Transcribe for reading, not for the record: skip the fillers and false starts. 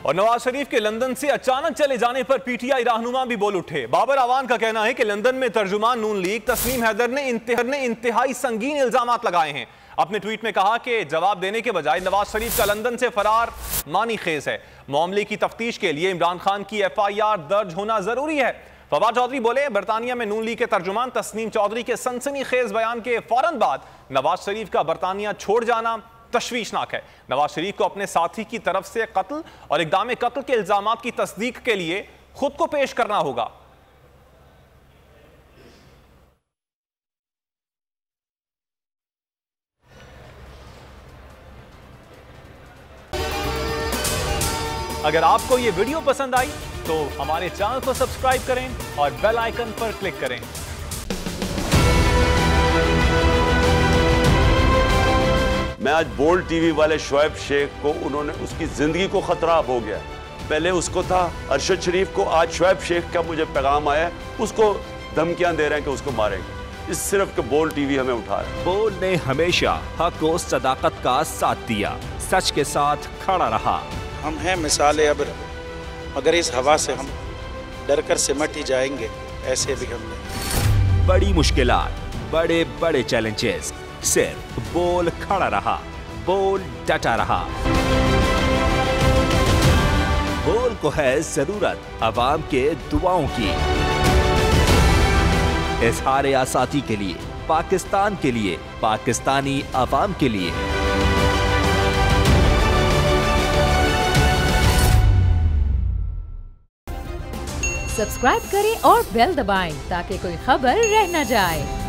और नवाज शरीफ के लंदन से अचानक चले जाने पर पीटीआई रहनुमा भी बोल उठे। बाबर आवान का कहना है कि लंदन में तर्जुमान नून लीग तस्नीम हैदर ने इंतहाई संगीन इल्जामात लगाए हैं। अपने ट्वीट में कहा कि जवाब देने के बजाय नवाज शरीफ का लंदन से फरार मानी खेज है। मामले की तफ्तीश के लिए इमरान खान की FIR दर्ज होना जरूरी है। फवाद चौधरी बोले, बरतानिया में नून लीग के तर्जुमान तस्नीम चौधरी के सनसनीखेज बयान के फौरन बाद नवाज शरीफ का बरतानिया छोड़ जाना तशवीशनाक है। नवाज शरीफ को अपने साथी की तरफ से कत्ल और इक़दाम कत्ल के इल्जामात की तस्दीक के लिए खुद को पेश करना होगा। अगर आपको यह वीडियो पसंद आई तो हमारे चैनल को सब्सक्राइब करें और बेल आइकन पर क्लिक करें। मैं आज बोल्ड टीवी वाले शोएब शेख को, उन्होंने उसकी जिंदगी को खतरा हो गया। पहले उसको था अरशद शरीफ को, आज शोएब शेख का मुझे पैगाम आया, उसको धमकियां दे रहे हैं कि उसको मारेंगे। इस सिर्फ के बोल्ड टीवी हमें उठा रहा है। बोल्ड ने हमेशा हक और सदाकत का साथ दिया, सच के साथ खड़ा रहा। हम हैं मिसाले अब्र, मगर इस हवा से हम डर कर सिमट ही जाएंगे, ऐसे भी हमने। बड़ी मुश्किलात, बड़े बड़े चैलेंजेस, सिर्फ बोल खड़ा रहा, बोल डटा रहा। बोल को है जरूरत अवाम के दुआओं की। इज़हार आसाती के लिए, पाकिस्तान के लिए, पाकिस्तानी अवाम के लिए। सब्सक्राइब करें और बेल दबाएं ताकि कोई खबर रह न जाए।